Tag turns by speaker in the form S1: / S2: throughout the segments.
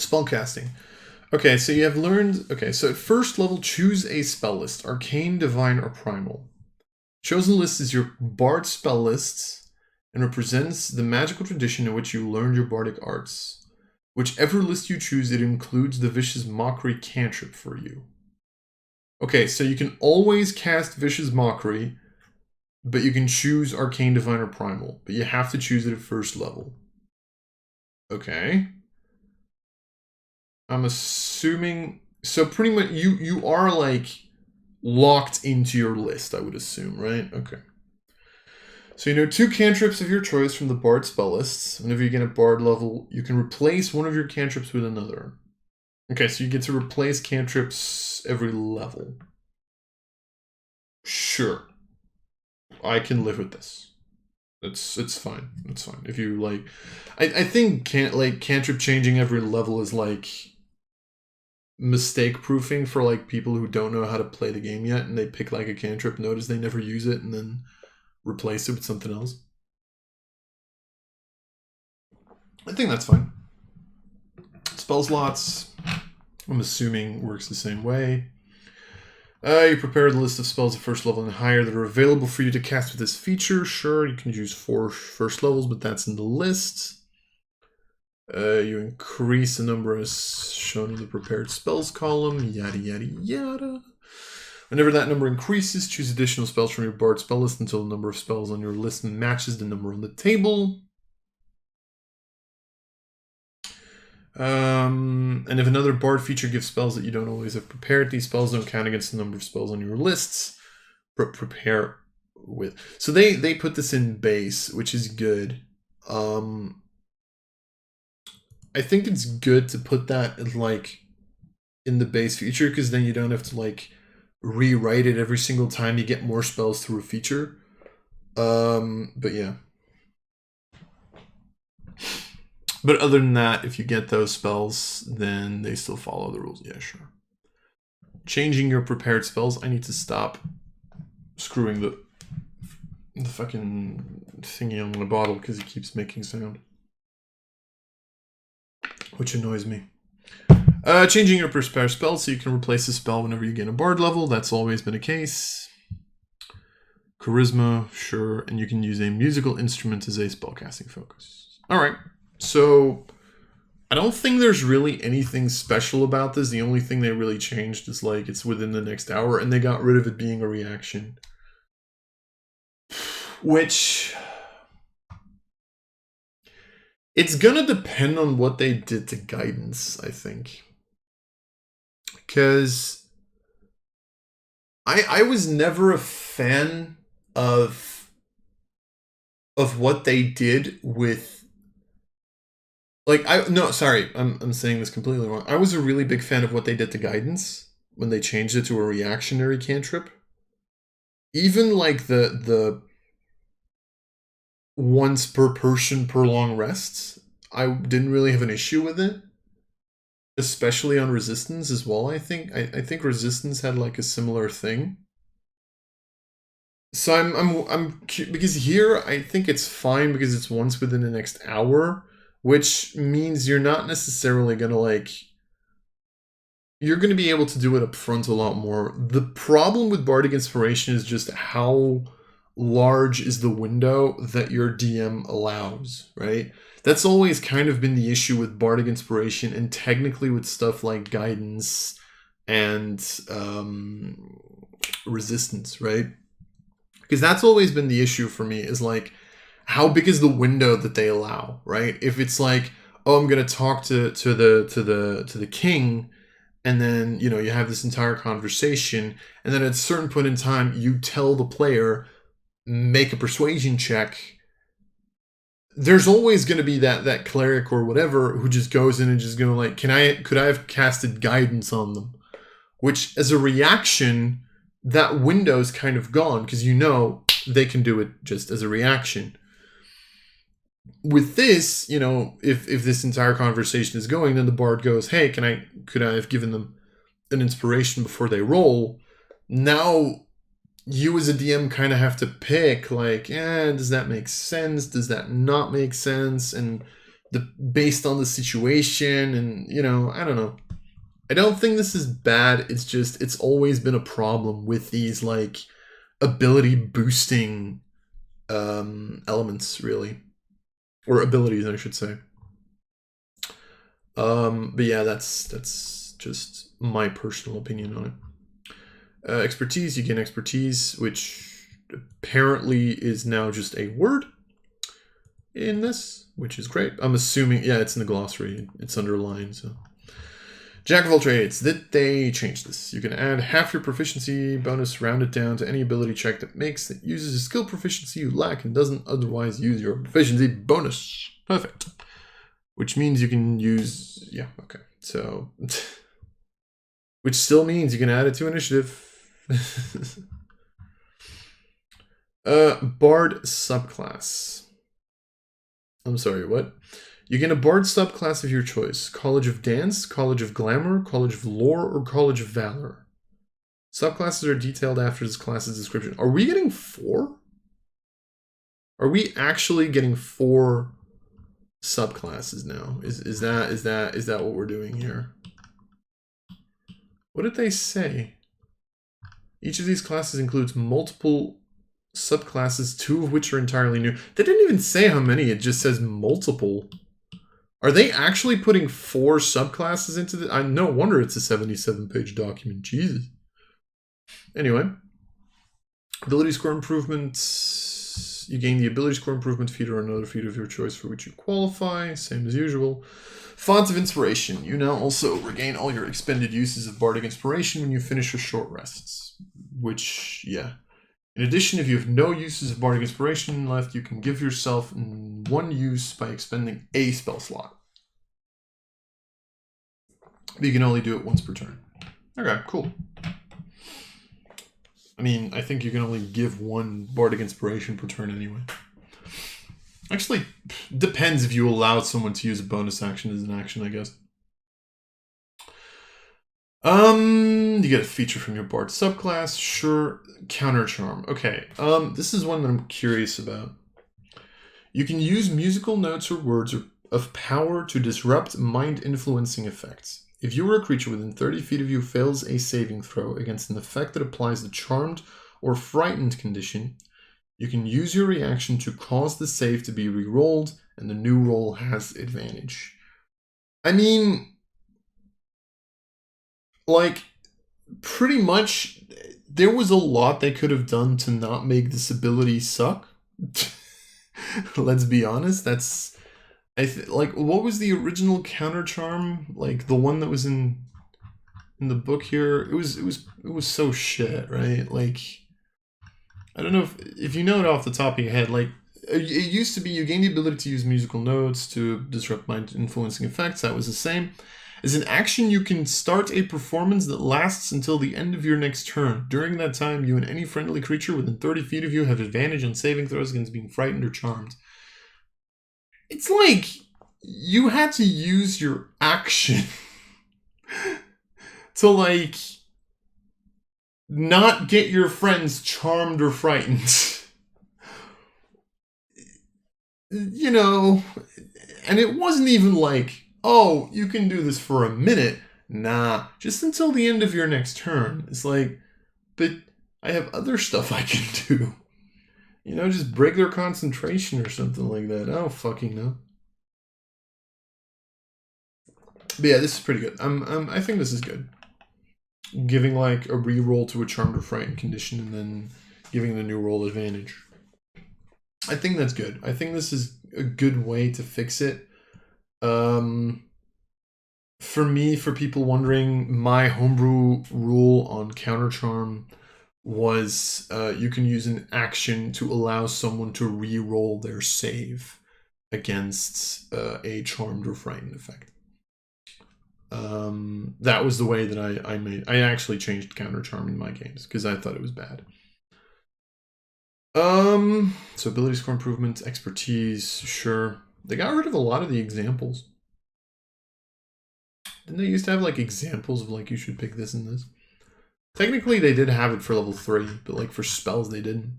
S1: Spellcasting. Okay, so you have learned... Okay, so at first level, choose a spell list. Arcane, Divine, or Primal. Chosen list is your bard spell list and represents the magical tradition in which you learned your bardic arts. Whichever list you choose, it includes the Vicious Mockery cantrip for you. Okay, so you can always cast Vicious Mockery, but you can choose Arcane, Divine, or Primal. But you have to choose it at first level. Okay. I'm assuming... So pretty much you are like locked into your list, I would assume, right? Okay. So you know 2 cantrips of your choice from the bard spell lists. Whenever you get a bard level, you can replace one of your cantrips with another. Okay, so you get to replace cantrips every level. Sure. I can live with this. It's fine. It's fine. If you like... I think cantrip changing every level is like mistake proofing for like people who don't know how to play the game yet, and they pick like a cantrip, notice they never use it, and then replace it with something else. I think that's fine. Spell slots, I'm assuming, works the same way. You prepare the list of spells at first level and higher that are available for you to cast with this feature. Sure, you can use 4 first levels, but that's in the list. You increase the number as shown in the prepared spells column, yada yada yada. Whenever that number increases, choose additional spells from your bard spell list until the number of spells on your list matches the number on the table. And if another bard feature gives spells that you don't always have prepared, these spells don't count against the number of spells on your lists. Prepare with. So they put this in base, which is good. I think it's good to put that in the base feature, because then you don't have to like rewrite it every single time you get more spells through a feature. But yeah. But other than that, if you get those spells, then they still follow the rules. Yeah, sure. Changing your prepared spells. I need to stop screwing the fucking thingy on my bottle because it keeps making sound, which annoys me. Changing your prepared spell so you can replace a spell whenever you get a bard level. That's always been a case. Charisma, sure. And you can use a musical instrument as a spellcasting focus. All right. So I don't think there's really anything special about this. The only thing they really changed is like it's within the next hour, and they got rid of it being a reaction. Which... it's gonna depend on what they did to guidance, I think. Because I was never a fan of what they did with... I'm saying this completely wrong. I was a really big fan of what they did to guidance when they changed it to a reactionary cantrip. Even like the once per person per long rests, I didn't really have an issue with it. Especially on resistance as well, I think. I think resistance had like a similar thing. So I'm because here I think it's fine because it's once within the next hour, which means you're not necessarily gonna like... you're gonna be able to do it up front a lot more. The problem with Bardic Inspiration is just how large is the window that your DM allows, right? That's always kind of been the issue with Bardic Inspiration, and technically with stuff like Guidance and Resistance, right? Because that's always been the issue for me, is like, how big is the window that they allow, right? If it's like, oh, I'm gonna talk to the king, and then you have this entire conversation, and then at a certain point in time, you tell the player, make a persuasion check. There's always going to be that cleric or whatever who just goes in and just go like, could I have casted guidance on them? Which, as a reaction, that window's kind of gone because they can do it just as a reaction. With this, if this entire conversation is going, then the bard goes, hey, could I have given them an inspiration before they roll? Now you as a DM kind of have to pick, like, does that make sense? Does that not make sense? And based on the situation, and you know, I don't know. I don't think this is bad. It's just it's always been a problem with these like ability boosting elements, really, or abilities, I should say. But yeah, that's just my personal opinion on it. Expertise, you gain expertise, which apparently is now just a word in this, which is great. I'm assuming, yeah, it's in the glossary. It's underlined, so. Jack of all trades. Did they change this? You can add half your proficiency bonus rounded down to any ability check that uses a skill proficiency you lack and doesn't otherwise use your proficiency bonus. Perfect. Which means you can use, yeah, okay. So, which still means you can add it to initiative. Bard subclass. I'm sorry, what? You gain a Bard subclass of your choice. College of Dance, College of Glamour, College of Lore, or College of Valor. Subclasses are detailed after this class's description. Are we getting 4? Are we actually getting 4 subclasses now? Is that what we're doing here? What did they say? Each of these classes includes multiple subclasses, 2 of which are entirely new. They didn't even say how many, it just says multiple. Are they actually putting 4 subclasses into this? No wonder it's a 77-page document. Jesus. Anyway. Ability score improvements. You gain the ability score improvement feat or another feat of your choice for which you qualify. Same as usual. Fonts of Inspiration. You now also regain all your expended uses of Bardic Inspiration when you finish your short rests. Which, yeah. In addition, if you have no uses of Bardic Inspiration left, you can give yourself 1 use by expending a spell slot. But you can only do it once per turn. Okay, cool. I mean, I think you can only give 1 Bardic Inspiration per turn anyway. Actually, depends if you allow someone to use a bonus action as an action, I guess. You get a feature from your Bard subclass. Sure. Counter Charm. Okay. This is one that I'm curious about. You can use musical notes or words of power to disrupt mind-influencing effects. If you or a creature within 30 feet of you fails a saving throw against an effect that applies the charmed or frightened condition, you can use your reaction to cause the save to be re-rolled, and the new roll has advantage. I mean, like, pretty much, there was a lot they could have done to not make this ability suck. Let's be honest. That's, like, what was the original counter charm? Like the one that was in the book here. It was so shit, right? Like, I don't know if you know it off the top of your head. Like, it used to be you gain the ability to use musical notes to disrupt mind influencing effects. That was the same. As an action, you can start a performance that lasts until the end of your next turn. During that time, you and any friendly creature within 30 feet of you have advantage on saving throws against being frightened or charmed. It's like you had to use your action to, like, not get your friends charmed or frightened. You know, and it wasn't even like, oh, you can do this for a minute. Nah, just until the end of your next turn. It's like, but I have other stuff I can do. You know, just break their concentration or something like that. I don't fucking know. But yeah, this is pretty good. I think this is good. Giving like a reroll to a charmed or frightened condition and then giving the new roll advantage. I think that's good. I think this is a good way to fix it. For me, for people wondering, my homebrew rule on counter charm was you can use an action to allow someone to re-roll their save against a charmed or frightened effect. That was the way that I actually changed counter charm in my games because I thought it was bad. So ability score improvement, expertise, sure. They got rid of a lot of the examples. Didn't they used to have like examples of like you should pick this and this? Technically they did have it for level 3, but like for spells they didn't.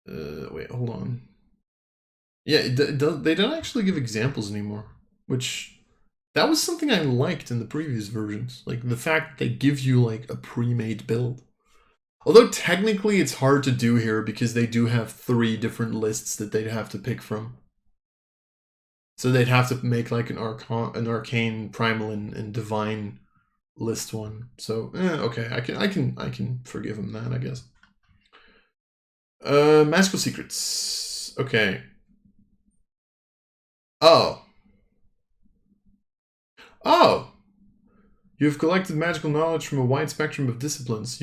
S1: Wait, hold on. Yeah, they don't actually give examples anymore, which that was something I liked in the previous versions. Like the fact that they give you like a pre-made build. Although technically it's hard to do here because they do have 3 different lists that they'd have to pick from. So they'd have to make like an arcane, primal, and divine list one. So okay, I can forgive him that, I guess. Magical secrets. Okay. Oh. Oh. You've collected magical knowledge from a wide spectrum of disciplines.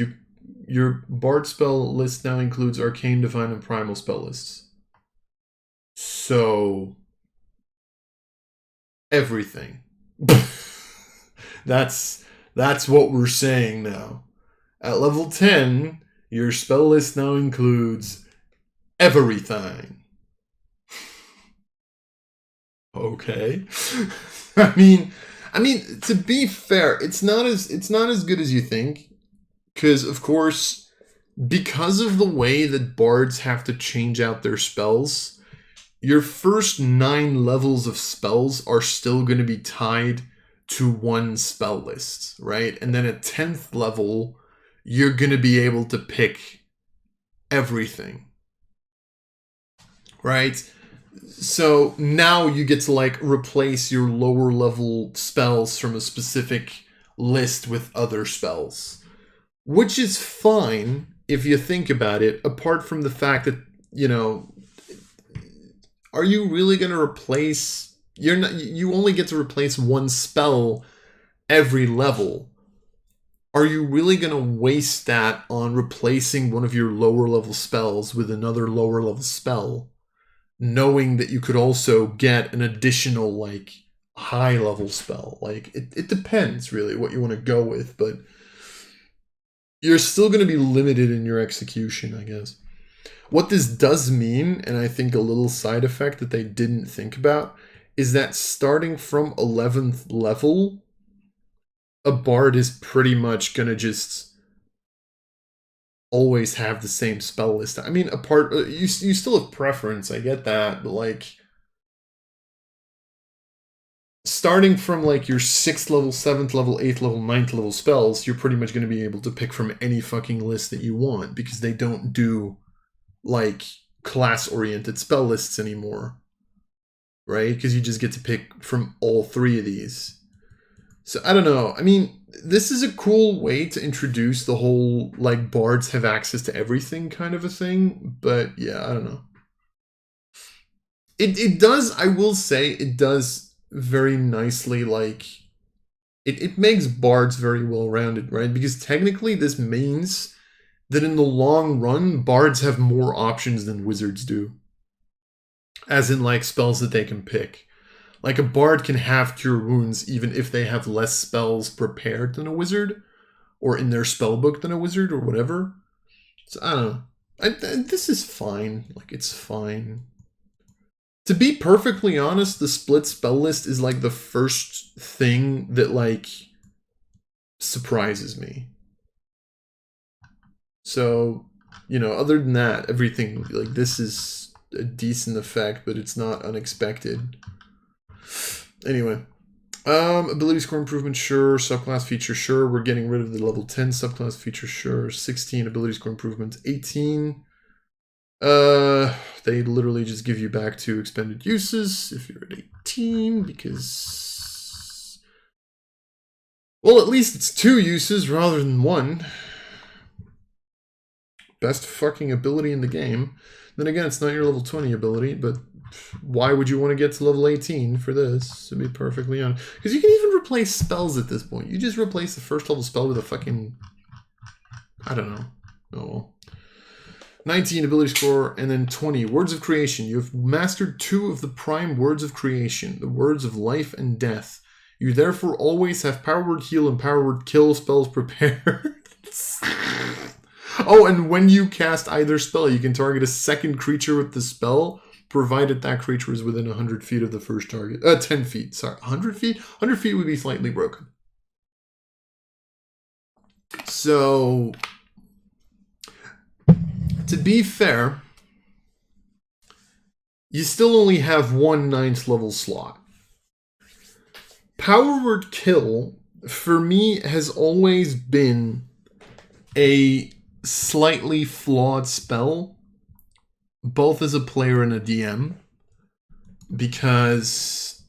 S1: Your bard spell list now includes arcane, divine, and primal spell lists. So everything. that's what we're saying now. At level 10, your spell list now includes everything. Okay. I mean, to be fair, it's not as good as you think, because of course, because of the way that bards have to change out their spells, your first 9 levels of spells are still going to be tied to one spell list, right? And then at 10th level, you're going to be able to pick everything, right? So now you get to like replace your lower level spells from a specific list with other spells, which is fine if you think about it, apart from the fact that, you know, are you really going to replace, you only get to replace one spell every level. Are you really going to waste that on replacing one of your lower level spells with another lower level spell, knowing that you could also get an additional like high level spell? Like it depends really what you want to go with, but you're still going to be limited in your execution, I guess. What this does mean, and I think a little side effect that they didn't think about, is that starting from 11th level, a bard is pretty much going to just always have the same spell list. I mean, you still have preference, I get that, but like starting from like your 6th level, 7th level, 8th level, 9th level spells, you're pretty much going to be able to pick from any fucking list that you want, because they don't do like class-oriented spell lists anymore, right? Because you just get to pick from all 3 of these. So I don't know. I mean, this is a cool way to introduce the whole like bards have access to everything kind of a thing, but yeah, I don't know. It does, I will say, it does very nicely, like it makes bards very well rounded, right? Because technically this means that in the long run, bards have more options than wizards do. As in, like, spells that they can pick. Like, a bard can have Cure Wounds even if they have less spells prepared than a wizard, or in their spellbook than a wizard, or whatever. So, I don't know. This is fine. Like, it's fine. To be perfectly honest, the split spell list is, like, the first thing that, like, surprises me. So, you know, other than that, everything, like, this is a decent effect, but it's not unexpected. Anyway, ability score improvement, sure. Subclass feature, sure. We're getting rid of the level 10 subclass feature, sure. 16 ability score improvement, 18. They literally just give you back 2 expended uses if you're at 18, because, well, at least it's 2 uses rather than 1. Best fucking ability in the game. Then again, it's not your level 20 ability, but why would you want to get to level 18 for this, to be perfectly honest? Because you can even replace spells at this point. You just replace the first level spell with a fucking, I don't know. Oh well. 19 ability score, and then 20 words of creation. You have mastered 2 of the prime words of creation, the words of life and death. You therefore always have power word heal and power word kill spells prepared. Oh, and when you cast either spell, you can target a second creature with the spell, provided that creature is within 100 feet of the first target. 10 feet, sorry. 100 feet? 100 feet would be slightly broken. So, to be fair, you still only have one 9th level slot. Power Word Kill, for me, has always been a slightly flawed spell, both as a player and a DM, because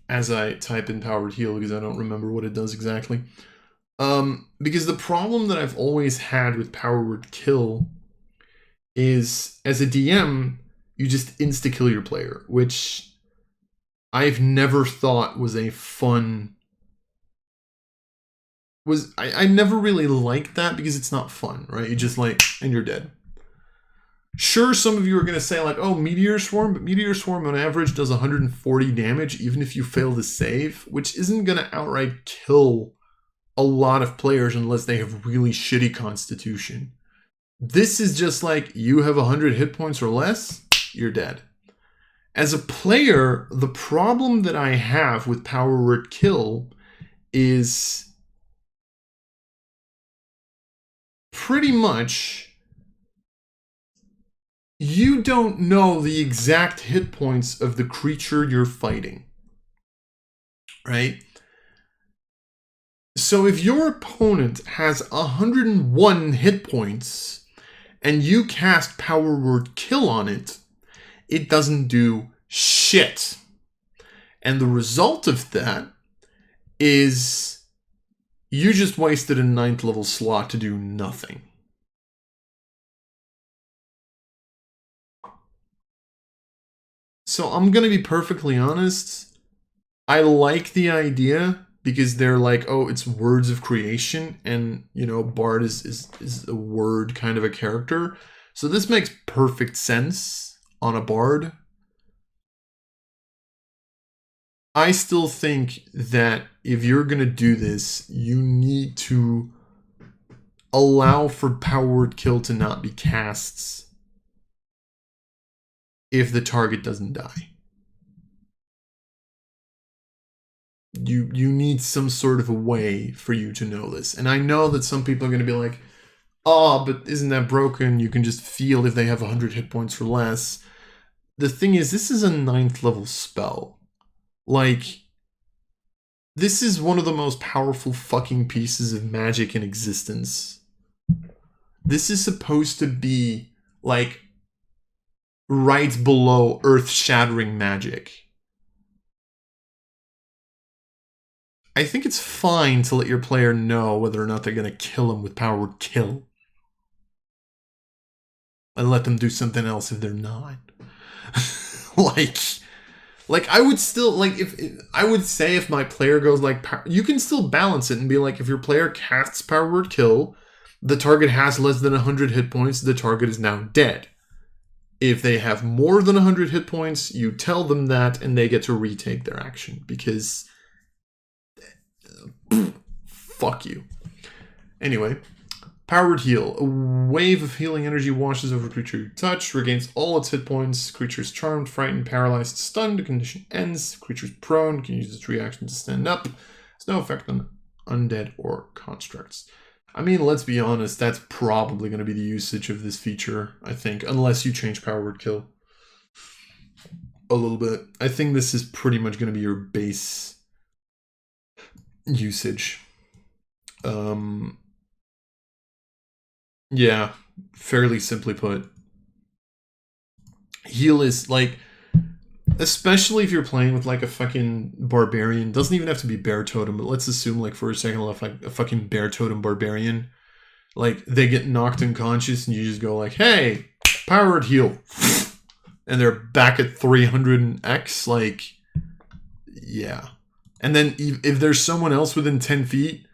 S1: as I type in Power Word Heal, because I don't remember what it does exactly, because the problem that I've always had with Power Word Kill is, as a DM, you just insta-kill your player, which I've never thought was a fun... I never really liked that because it's not fun, right? You just like, and you're dead. Sure, some of you are going to say like, oh, Meteor Swarm, but Meteor Swarm on average does 140 damage even if you fail to save, which isn't going to outright kill a lot of players unless they have really shitty constitution. This is just like, you have 100 hit points or less, you're dead. As a player, the problem that I have with Power Word Kill is pretty much you don't know the exact hit points of the creature you're fighting, right? So if your opponent has 101 hit points and you cast Power Word Kill on it, it doesn't do shit. And the result of that is you just wasted a 9th level slot to do nothing. So I'm going to be perfectly honest. I like the idea because they're like, oh, it's words of creation. And, you know, Bard is a word kind of a character. So this makes perfect sense on a Bard. I still think that if you're going to do this, you need to allow for Power Word Kill to not be casts if the target doesn't die. You need some sort of a way for you to know this. And I know that some people are going to be like, oh, but isn't that broken? You can just feel if they have 100 hit points or less. The thing is, this is a 9th level spell. Like, this is one of the most powerful fucking pieces of magic in existence. This is supposed to be, like, right below earth-shattering magic. I think it's fine to let your player know whether or not they're going to kill him with Power Word Kill. And let them do something else if they're not. Like I would still, like, I would say if my player goes like, you can still balance it and be like, if your player casts Power Word Kill, the target has less than 100 hit points, the target is now dead. If they have more than 100 hit points, you tell them that and they get to retake their action because fuck you. Anyway, Power Word Heal. A wave of healing energy washes over creature you touch, regains all its hit points. Creature is charmed, frightened, paralyzed, stunned. The condition ends. Creature is prone, can use its reaction to stand up. Has no effect on undead or constructs. I mean, let's be honest, that's probably going to be the usage of this feature, I think, unless you change Power Word Kill a little bit. I think this is pretty much going to be your base usage. Yeah, fairly simply put. Heal is like, especially if you're playing with like a fucking barbarian, doesn't even have to be bear totem, but let's assume like for a second like a fucking bear totem barbarian, like they get knocked unconscious and you just go like, hey, Power Word Heal, and they're back at 300x, like, yeah. And then if there's someone else within 10 feet,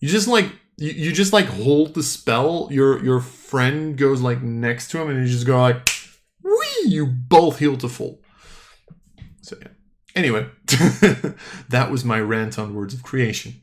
S1: you just like, you just like hold the spell, your friend goes like next to him and you just go like, whee, you both heal to full. So yeah. Anyway, that was my rant on words of creation.